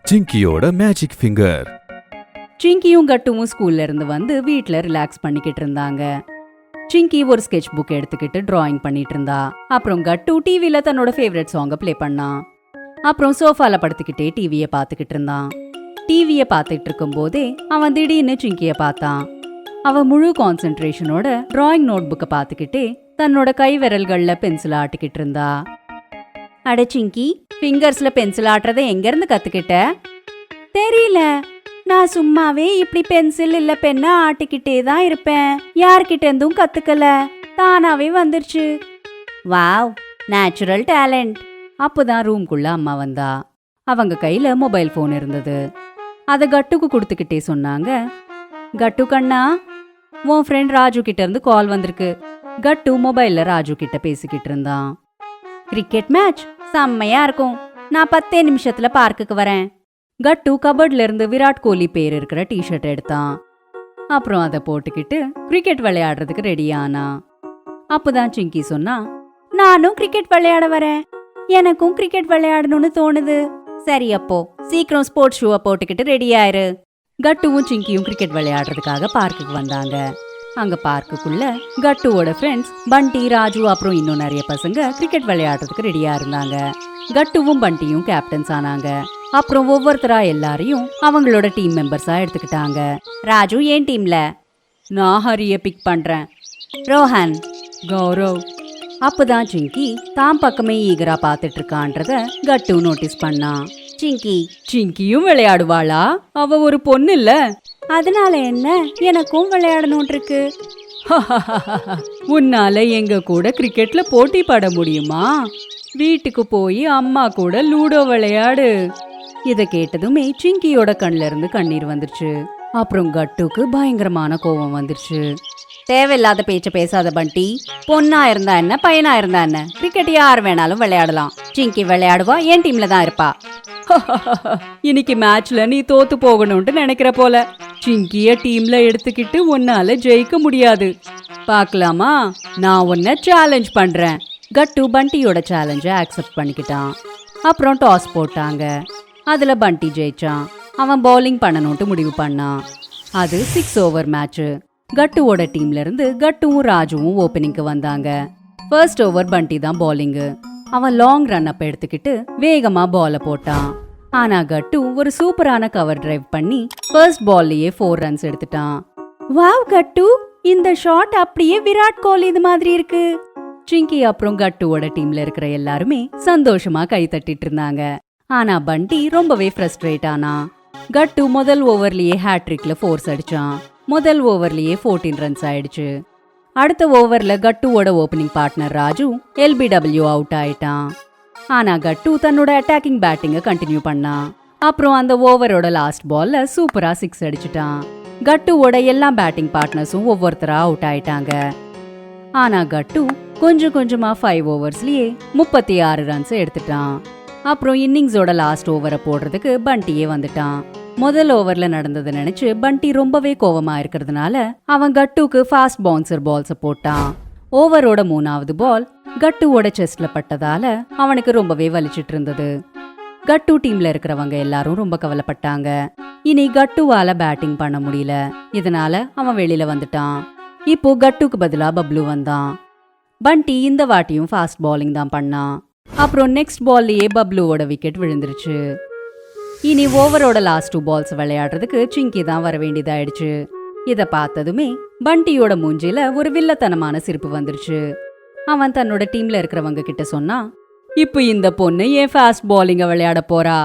சிங்கியோட magic finger. சிங்கியும் கட்டுவும் ஸ்கூல்ல இருந்து வந்து வீட்ல ரிலாக்ஸ் பண்ணிக்கிட்டு இருந்தாங்க. சிங்கி ஒரு ஸ்கெட்ச் புக் எடுத்துக்கிட்டு டிராயிங் பண்ணிட்டு இருந்தா. அப்புறம் கட்டு டிவில தன்னோட ஃபேவரட் சாங்க ப்ளே பண்ணான். அப்புறம் சோஃபால படுத்துக்கிட்டே டிவிய பாத்துக்கிட்டு இருந்தான். டிவிய பாத்துக்கிட்டு இருக்கும் போதே அவன் திடீர்னு சிங்கிய பார்த்தான். அவன் முழு கான்சென்ட்ரேஷனோட டிராயிங் நோட் புக்கை பாத்துக்கிட்டே தன்னோட கை விரல்கள்ல பென்சில் ஆட்டிக்கிட்டு இருந்தா. அட சிங்கி, ஃபிங்கர்ஸ்ல பென்சில் ஆட்டுறதை எங்க இருந்து கத்துக்கிட்ட? தெரியல, நான் சும்மாவே இப்படி பென்சில் இல்ல பெண்ண ஆட்டிக்கிட்டே தான் இருப்பேன். யார்கிட்ட இருந்தும் கத்துக்கல, தானாவே வந்துருச்சு. Wow, natural talent. அப்போதான் ரூம்குள்ள அம்மா வந்தா. அவங்க கையில மொபைல் போன் இருந்தது. அத கட்டுக்கு கொடுத்துக்கிட்டே சொன்னாங்க, கட்டு கண்ணா, உன் ஃப்ரெண்ட் ராஜு கிட்ட இருந்து கால் வந்திருக்கு. கட்டு மொபைல்ல ராஜு கிட்ட பேசிக்கிட்டு இருந்தான். கிரிக்கெட் மேட்ச் செம்மையா இருக்கும், நான் 10 நிமிஷத்துல பார்க்குக்கு வரேன். கட்டு கபர்ட்ல இருந்து விராட் கோலி பேர் இருக்கிற டிஷர்ட் எடுத்தான். அப்புறம் அதை போட்டுக்கிட்டு கிரிக்கெட் விளையாடுறதுக்கு ரெடி ஆனா. அப்பதான் சிங்கி சொன்னா, நானும் கிரிக்கெட் விளையாட வரேன், எனக்கும் கிரிக்கெட் விளையாடணும்னு தோணுது. சரி, அப்போ சீக்கிரம் ஸ்போர்ட்ஸ் ஷூவை போட்டுக்கிட்டு ரெடி ஆயிரு. கட்டுவும் சிங்கியும் கிரிக்கெட் விளையாடுறதுக்காக பார்க்குக்கு வந்தாங்க. அங்க பார்க்குக்குள்ள கட்டுவோட ஃப்ரெண்ட்ஸ் பண்டி, ராஜு அப்புறம் இன்னும் நிறைய பசங்க கிரிக்கெட் விளையாடுறதுக்கு ரெடியா இருந்தாங்க. கட்டுவும் பண்டியும் கேப்டன்ஸ் ஆனாங்க. அப்புறம் ஒவ்வொருத்தரா எல்லாரையும் அவங்களோட டீம் மெம்பர்ஸா எடுத்துக்கிட்டாங்க. ராஜு ஏன் டீம்ல? நான் ஹரிய பிக் பண்றேன். ரோஹன், கௌரவ். அப்பதான் சிங்கி தாம் பக்கமே ஈகரா பாத்துட்டு இருக்கான்றத கட்டு நோட்டீஸ் பண்ணா. சிங்கியும் விளையாடுவாளா? அவ ஒரு பொண்ணு இல்ல, அதனால என்ன, எனக்கும் விளையாடணும் இருக்கு. உன்னால எங்க கூட கிரிக்கெட்ல போட்டி பட முடியுமா? வீட்டுக்கு போய் அம்மா கூட லூடோ விளையாடு. இத கேட்டதுமே சிங்கியோட கண்ல இருந்து கண்ணீர் வந்துருச்சு. அப்புறம் கட்டுக்கு பயங்கரமான கோபம் வந்துருச்சு. தேவையில்லாத பேச்ச பேசாத பண்டி. பொண்ணா இருந்தா என்ன, பையனா இருந்தா என்ன, கிரிக்கெட் யார் வேணாலும் விளையாடலாம். சிங்கி விளையாடுவா, என் டீம்ல தான் இருப்பா. இன்னைக்கு மேட்ச்ல நீ தோத்து போகணும்னு நினைக்கிற போல. சிங்கிய டீம்ல எடுத்துக்கிட்டு உன்னால ஜெயிக்க முடியாது. பாக்கலாமா? நான் உன்னை சேலஞ்ச் பண்றேன். கட்டு பண்டியோட சேலஞ்ச அக்செப்ட் பண்ணிக்கிட்டான். அப்புறம் டாஸ் போட்டாங்க. அதுல பண்டி ஜெயிச்சான். அவன் பவுலிங் பண்ணணும்ட்டு முடிவு பண்ணான். அது 6 ஓவர் மேட்ச். கட்டுவோட டீம்ல இருந்து கட்டுவும் ராஜுவும் ஓப்பனிங்க்கு வந்தாங்க. ஃபர்ஸ்ட் ஓவர் பண்டி தான் பவுலிங். அவன் லாங் ரன் அப் எடுத்துக்கிட்டு வேகமா பால போட்டான். ஆனா கட்டு ஒரு சூப்பரான கவர் டிரைவ் பண்ணி ஃபர்ஸ்ட் பால்லயே 4 ரன்ஸ் எடுத்துட்டான். வாவ் கட்டு, இந்த ஷாட் அப்படியே விராட் கோலி இது மாதிரி இருக்கு. சிங்கி அப்புறம் கட்டுவோட டீம்ல இருக்கிற எல்லாருமே சந்தோஷமா கை தட்டிட்டு இருந்தாங்க. ஆனா பண்டி ரொம்பவே ஃப்ரஸ்ட்ரேட் ஆனா. கட்டு முதல் ஓவர்லயே ஹேட்ரிக்ல 4 அடிச்சான். முதல் ஓவர்லயே 14 ரன்ஸ் ஆயிடுச்சு. அடுத்த ஓவர்ல கட்டுவோட opening partner Raju LBW out ஆயிட்டான். ஆனா கட்டு தன்னோட அட்டாக்கிங் பேட்டிங்க கண்டினியூ பண்ணான். அப்புறம் அந்த ஓவரோட லாஸ்ட் பால்ல சூப்பரா 6 அடிச்சிட்டான். கட்டுவோட எல்லா பேட்டிங் பார்ட்னர்ஸும் ஒவ்வொருத்தரா அவுட் ஆயிட்டாங்க. ஆனா கட்டு கொஞ்சம் கொஞ்சமா 5 ஓவர்ஸ்லயே 36 ரன்ஸ் எடுத்துட்டான். அப்புறம் இன்னிங்ஸோட லாஸ்ட் ஓவரை போடுறதுக்கு பண்டியே வந்துட்டான். முதல் ஓவர்ல நடந்ததை நினைச்சு பண்டி ரொம்பவே கோவமா இருக்கிறதுனால அவன் கட்டுக்கு ஃபாஸ்ட் பவுன்சர் பால்ஸ போட்டான். ஓவரோட 3வது பால் கட்டுவோட செஸ்ட்ல பட்டதால அவனுக்கு ரொம்பவே வலிச்சிட்டு இருந்தது. கட்டு டீம்ல இருக்கிறவங்க எல்லாரும் ரொம்ப கவலைப்பட்டாங்க. இனி கட்டுவால பேட்டிங் பண்ண முடியல. இதனால அவன் வெளியில வந்துட்டான். இப்போ கட்டுக்கு பதிலா பப்ளு வந்தான். பண்டி இந்த வாட்டியும் ஃபாஸ்ட் பாலிங் தான் பண்ணான். அப்புறம் நெக்ஸ்ட் பால்லயே பப்ளுவோட விக்கெட் விழுந்துருச்சு. இனி ஓவரோட லாஸ்ட் 2 பால்ஸ் விளையாடுறதுக்கு சிங்கி தான் வர வேண்டியதாயிடுச்சு. இத பார்த்ததுமே பண்டியோட மூஞ்சில ஒரு வில்லத்தனமான சிரிப்பு வந்துருச்சு. அவன் தன்னோட டீம்ல இருக்கிறவங்க கிட்ட சொன்னா, இப்ப இந்த பொண்ணு ஏன் ஃபாஸ்ட் பாலிங்க விளையாட போறா?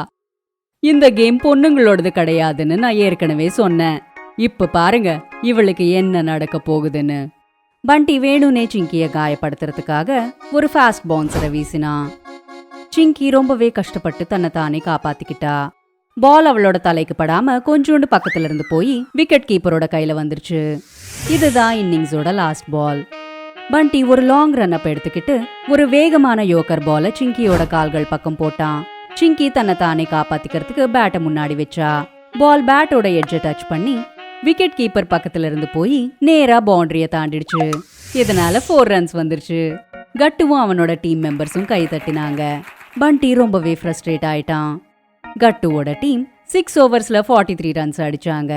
இந்த கேம் பொண்ணுங்களோடது கிடையாதுன்னு நான் ஏற்கனவே சொன்னேன். இப்ப பாருங்க இவளுக்கு என்ன நடக்க போகுதுன்னு. பண்டி வேணும்னே சிங்கிய காயப்படுத்துறதுக்காக ஒரு ஃபாஸ்ட் பவுன்சரை வீசினான். சிங்கி ரொம்பவே கஷ்டப்பட்டு தன்னை தானே காப்பாத்திக்கிட்டா. பால் அவளோட தலைக்கு படாம கொஞ்சோண்டு பக்கத்துல இருந்து போய் விக்கெட் கீப்பரோட கையில வந்துருச்சு. இதுதான் இன்னிங்ஸோட லாஸ்ட் பால். பண்டி ஒரு லாங் ரன் அப் எடுத்துக்கிட்டு ஒரு வேகமான யோக்கர் பால சிங்கியோட கால்கள் பக்கம் போட்டான். சிங்கி தன்னை தானே காப்பாத்திக்கிறதுக்கு பேட்டை முன்னாடி வச்சா. பால் பேட்டோட எட்ஜை டச் பண்ணி விக்கெட் கீப்பர் பக்கத்துல இருந்து போய் நேரா பவுண்டரிய தாண்டிடுச்சு. இதனால 4 ரன்ஸ் வந்துருச்சு. கட்டுவும் அவனோட டீம் மெம்பர்ஸும் கை தட்டினாங்க. பண்டி ரொம்பவே ஃப்ரஸ்ட்ரேட் ஆயிட்டான். கட்டுவோட டீம் 6 ஓவர்ஸ்ல 43 ரன்ஸ் அடிச்சாங்க.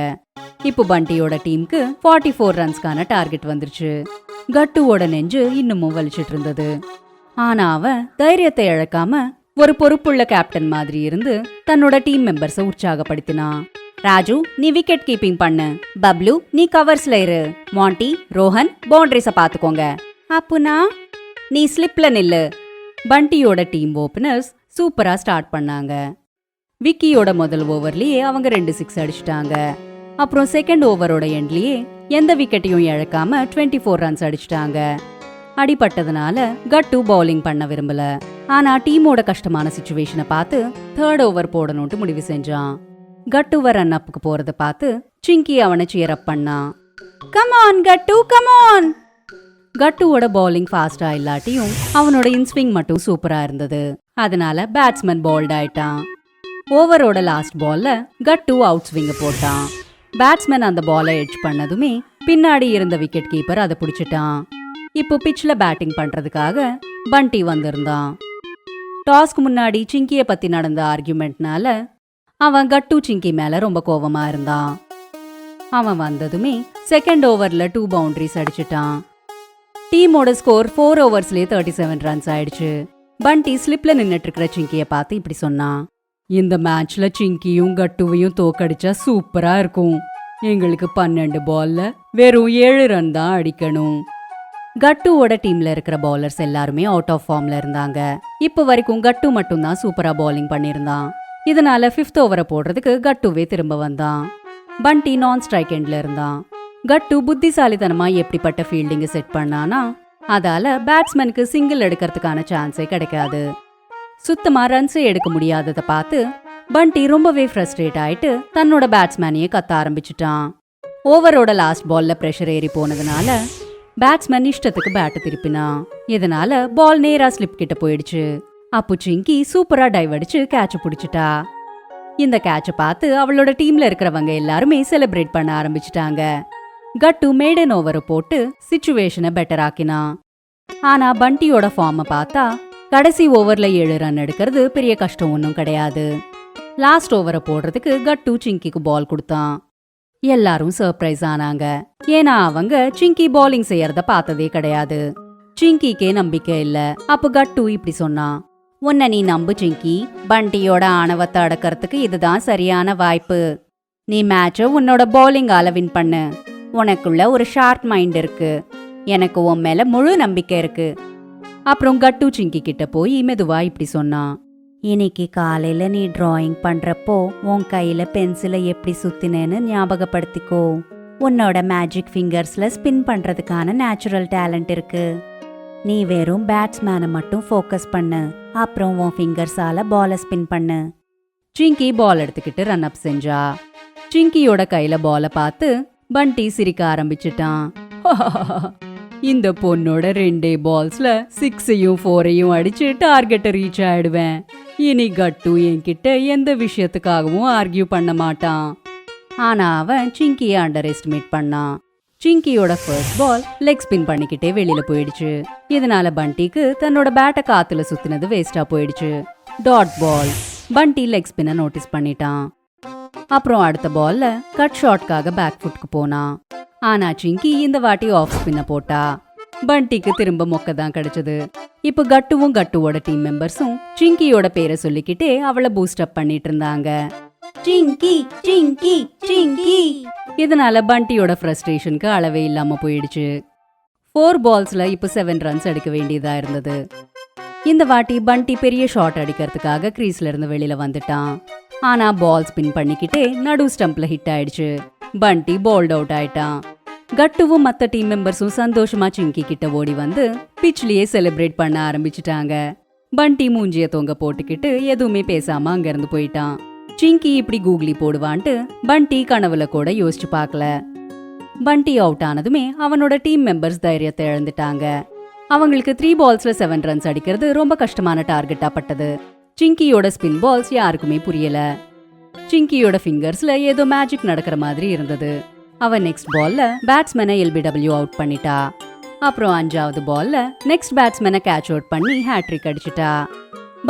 இப்போ பண்டியோட டீமுக்கு 44 ரன்ஸ்க்கான டார்கெட் வந்துருச்சு. கட்டுவோட நெஞ்சு இன்னமும் வலிச்சிட்டு இருந்தது. ஆனா அவன் தைரியத்தை இழக்காம ஒரு பொறுப்புள்ள கேப்டன் மாதிரி இருந்து தன்னோட டீம் மெம்பர்ஸ உற்சாகப்படுத்தினான். ராஜு, நீ விக்கெட் கீப்பிங் பண்ணு. பப்ளு, நீ கவர்ஸ்ல இரு. மாண்டி, ரோஹன் பவுண்டரிஸ பாத்துக்கோங்க. அப்புனா நீ ஸ்லிப்ல நில்லு. பண்டியோட டீம் ஓபனர்ஸ் சூப்பரா ஸ்டார்ட் பண்ணாங்க. விக்கியோட முதல் ஓவர்லயே அவங்க 2 6 அடிச்சிட்டாங்க. அப்புறம் செகண்ட் ஓவரோட எண்ட்லயே எந்த விக்கெட்டையும் இழக்காம 24 ரன்ஸ் அடிச்சிட்டாங்க. அடிபட்டதுனால கட்டு பவுலிங் பண்ண விரும்பல. ஆனா டீமோட கஷ்டமான சிச்சுவேஷனை பார்த்து 3rd ஓவர் போடணும்னு முடிவு செஞ்சான். கட்டுவ ரன் அப்புக்கு போறத பார்த்து சிங்கி அவனை சியர் அப் பண்ணான். Come on Kattu, come on. கட்டுவோட பவுலிங் ஃபாஸ்டா இல்லாட்டியும் அவனோட இன்ஸ்விங் மட்டும் சூப்பரா இருந்தது. அதனால பேட்ஸ்மேன் போல்ட் ஆயிட்டான். ஓவரோட லாஸ்ட் பால்ல கட்டு அவுட் ஸ்விங்க போட்டான். பேட்ஸ்மேன் அந்த பாலை எட்ஜ் பண்ணதுமே பின்னாடி இருந்த விக்கெட் கீப்பர் அதை பிடிச்சிட்டான். இப்போ பிட்ச்ல பேட்டிங் பண்றதுக்காக பண்டி வந்திருந்தான். டாஸ்க்கு முன்னாடி சிங்கிய பத்தி நடந்த ஆர்கியூமெண்ட்னால அவன் கட்டு சிங்கி மேல ரொம்ப கோவமா இருந்தான். அவன் வந்ததுமே செகண்ட் ஓவர்ல 2 பவுண்டரிஸ் அடிச்சிட்டான். டீமோட ஸ்கோர் 4 ஓவர்ஸ்லயே 37 ரன்ஸ் ஆயிடுச்சு. பண்டி ஸ்லிப்ல நின்னுட்டு இருக்கிற சிங்கிய பார்த்து இப்படி சொன்னான். இந்த மேட்ச்ல சிங்கியும் கட்டுவையும் தோக்கடிச்சா சூப்பரா இருக்கும். எங்களுக்கு 12 பால்ல வெறும் 7 ரன் தான் அடிக்கணும். கட்டுவோட டீம்ல இருக்கிற பவுலர்ஸ் எல்லாருமே அவுட் ஆஃப் ஃபார்ம்ல இருந்தாங்க. இப்போ வரைக்கும் கட்டு மட்டும் தான் சூப்பரா பவுலிங் பண்ணிருந்தான். இதனால 5th ஓவரை போடுறதுக்கு கட்டுவே திரும்ப வந்தான். பண்டி நான் ஸ்ட்ரைக் எண்ட்ல இருந்தான். கட்டு புத்திசாலித்தனமா எப்படிப்பட்ட ஃபீல்டிங்க செட் பண்ணானா அதால பேட்ஸ்மேனுக்கு சிங்கிள் எடுக்கிறதுக்கான சான்ஸே கிடைக்காது. சுத்தமா ரன்ஸே எடுக்க முடியாததை பார்த்து பண்டி ரொம்பவே ஃப்ரஸ்ட்ரேட் ஆயிட்டு தன்னோட பேட்ஸ்மேனையே கத்த ஆரம்பிச்சுட்டான். ஓவரோட லாஸ்ட் பால்ல பிரஷர் ஏறி போனதுனால பேட்ஸ்மேன் இஷ்டத்துக்கு பேட்டை திருப்பினான். இதனால பால் நேரா ஸ்லிப் கிட்ட போயிடுச்சு. அப்போ சிங்கி சூப்பரா டைவ் அடிச்சு கேட்ச புடிச்சிட்டா. இந்த கேட்ச பார்த்து அவளோட டீம்ல இருக்கிறவங்க எல்லாருமே செலிப்ரேட் பண்ண ஆரம்பிச்சிட்டாங்க. கட்டு மேடன் ஓவரை போட்டு சிச்சுவேஷனை பெட்டர் ஆக்கினான். ஆனா பண்டியோட ஃபார்மை பார்த்தா கடைசி ஓவர்ல 7 ரன் எடுக்கிறது பெரிய கஷ்டம் ஒன்றும் கிடையாது. லாஸ்ட் ஓவரை போடுறதுக்கு கட்டு சிங்கிக்கு பால் கொடுத்தான். எல்லாரும் சர்ப்ரைஸ் ஆனாங்க. ஏன்னா அவங்க சிங்கி பவுலிங் செய்யறத பார்த்ததே கிடையாது. சிங்கிக்கே நம்பிக்கை இல்ல. அப்ப கட்டு இப்படி சொன்னான். உன்னை நீ நம்பு சிங்கி. பண்டியோட ஆணவத்தை அடக்கிறதுக்கு இதுதான் சரியான வாய்ப்பு. நீ மேட்ச உன்னோட பவுலிங்கால வின் பண்ணு. உனக்குள்ள ஒரு ஷார்ப் மைண்ட் இருக்கு. எனக்கு உன் மேல முழு நம்பிக்கை இருக்கு. அப்புறம் கட்டு சிங்கி கிட்ட போய் மெதுவா இப்படி சொன்னான். இன்னைக்கு காலையில நீ டிராயிங் பண்றப்போ உன் கையில பென்சிலை எப்படி சுத்தினேன்னு ஞாபகப்படுத்திக்கோ. உன்னோட மேஜிக் ஃபிங்கர்ஸ்ல ஸ்பின் பண்றதுக்கான நேச்சுரல் டேலண்ட் இருக்கு. நீ வெறும் பேட்ஸ்மேனை மட்டும் ஃபோக்கஸ் பண்ணு. அப்புறம் உன் ஃபிங்கர்ஸால பாலை ஸ்பின் பண்ணு. சிங்கி பால் எடுத்துக்கிட்டு ரன் அப் செஞ்சா. சிங்கியோட கையில பாலை பார்த்து பண்டி சிரிக்க ஆரம்பிச்சிட்டான். இந்த பொண்ணோட 2 பால்ஸ்ல 6ஐயும் 4ஐயும் அடிச்சு டார்கெட்டை ரீச் ஆயிடுவேன். இனி கட்டு என்கிட்ட எந்த விஷயத்துக்காகவும் ஆர்கியூ பண்ண மாட்டான். ஆனா அவன் சிங்கியை அண்டர் எஸ்டிமேட் பண்ணான். சிங்கியோட ஃபர்ஸ்ட் பால் லெக் ஸ்பின் பண்ணிக்கிட்டே வெளியில போயிடுச்சு. இதனால பண்டிக்கு தன்னோட பேட்டை காத்துல சுத்தினது வேஸ்டா போயிடுச்சு. Dot ball. பண்டி லெக் ஸ்பின்னை நோட்டீஸ் பண்ணிட்டான். அப்புறம் அடுத்த பால்ல கட் ஷாட்காக பேக் ஃபுட்க்கு போனான். ஆனா சிங்கி இந்த வாட்டி ஆஃப் ஸ்பின்ன போட்டா. பண்டிக்கு திரும்ப மொக்க தான் கிடைச்சது. இப்ப கட்டுவும் கட்டுவோட டீம் மெம்பர்ஸும் சிங்கியோட பேரை சொல்லிக்கிட்டே அவளை பூஸ்ட் அப் பண்ணிட்டு இருந்தாங்க. சிங்கி சிங்கி சிங்கி. இதனால பண்டியோட ஃப்ரஸ்ட்ரேஷனுக்கு அளவே இல்லாம போயிடுச்சு. 4 பால்ஸ்ல இப்ப 7 ரன்ஸ் அடிக்க வேண்டியதா இருந்தது. இந்த வாட்டி பண்டி பெரிய ஷாட் அடிக்கிறதுக்காக கிரீஸ்ல இருந்து வெளியில வந்துட்டான். ஆனா பால் ஸ்பின் பண்ணிக்கிட்டே நடு ஸ்டம்ப்ல ஹிட் ஆயிடுச்சு. பண்டி போல்ட் அவுட் ஆயிட்டான். கட்டுவும் மத்த டீம் மெம்பர்ஸும் சந்தோஷமா சிங்கி கிட்ட ஓடி வந்து பிச்லயே செலிப்ரேட் பண்ண ஆரம்பிச்சுட்டாங்க. பண்டி மூஞ்சிய தொங்க போட்டுக்கிட்டு எதுவுமே பேசாம அங்க இருந்து போயிட்டான். சிங்கி இப்படி கூகுளி போடுவான்ட்டு பண்டி கனவுல கூட யோசிச்சு பார்க்கல. பண்டி அவுட் ஆனதுமே அவனோட டீம் மெம்பர்ஸ் தைரியத்தை இழந்துட்டாங்க. அவங்களுக்கு 3 பால்ஸ்ல 7 ரன்ஸ் அடிக்கிறது ரொம்ப கஷ்டமான டார்கெட்டா பட்டது. சிங்கியோட ஸ்பின் பால்ஸ் யாருக்குமே புரியல. சிங்கியோட ஃபிங்கர்ஸ்ல ஏதோ மேஜிக் நடக்கிற மாதிரி இருந்தது. அவன் நெக்ஸ்ட் பால்ல பேட்ஸ்மேனை LBW அவுட் பண்ணிட்டா. அப்புறம் 5வது பால்ல நெக்ஸ்ட் பேட்ஸ்மேனை கேட்ச் அவுட் பண்ணி ஹேட்ரிக் அடிச்சிட்டா.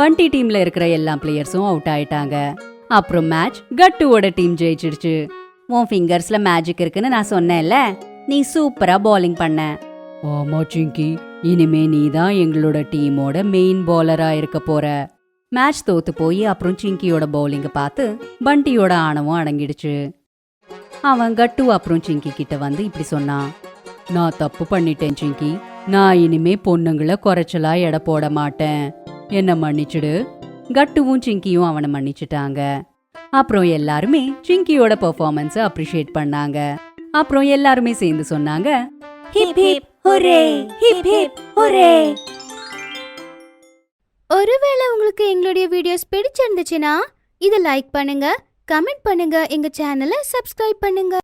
பண்டி டீம்ல இருக்கிற எல்லா பிளேயர்ஸும் அவுட் ஆயிட்டாங்க. அப்புறம் மேட்ச் கட்டுவோட டீம் ஜெயிச்சிடுச்சு. உன் ஃபிங்கர்ஸ்ல மேஜிக் இருக்குன்னு நான் சொன்னேன்ல, நீ சூப்பரா பவுலிங் பண்ண. ஆமா சிங்கி, இனிமே நீ தான் எங்களோட டீமோட மெயின் பவுலரா இருக்க போற. மேட்ச் தோத்து போய் அப்புறம் சிங்கியோட பவுலிங்க பார்த்து பண்டியோட ஆணவம் அடங்கிடுச்சு. அவன் கட்டு அப்புறம் சிங்கி கிட்ட வந்து இப்படி சொன்னான். நான் தப்பு பண்ணிட்டேன் சிங்கி, நான் இனிமே பொண்ணுங்களை குறைச்சலா எடை போட மாட்டேன், என்ன மன்னிச்சிடு. கட்டுவும் சிங்கியும் அவனை மன்னிச்சுட்டாங்க. அப்புறம் எல்லாருமே சிங்கியோட பெர்ஃபார்மன்ஸ அப்ரிஷியேட் பண்ணாங்க. அப்புறம் எல்லாருமே சேர்ந்து சொன்னாங்க, ஹிப் ஹிப் ஹூரே, ஹிப் ஹிப் ஹூரே. ஒருவேளை உங்களுக்கு எங்களுடைய வீடியோஸ் பிடிச்சிருந்துச்சுன்னா இதை லைக் பண்ணுங்க, கமெண்ட் பண்ணுங்க, எங்க சேனலை சப்ஸ்கிரைப் பண்ணுங்க.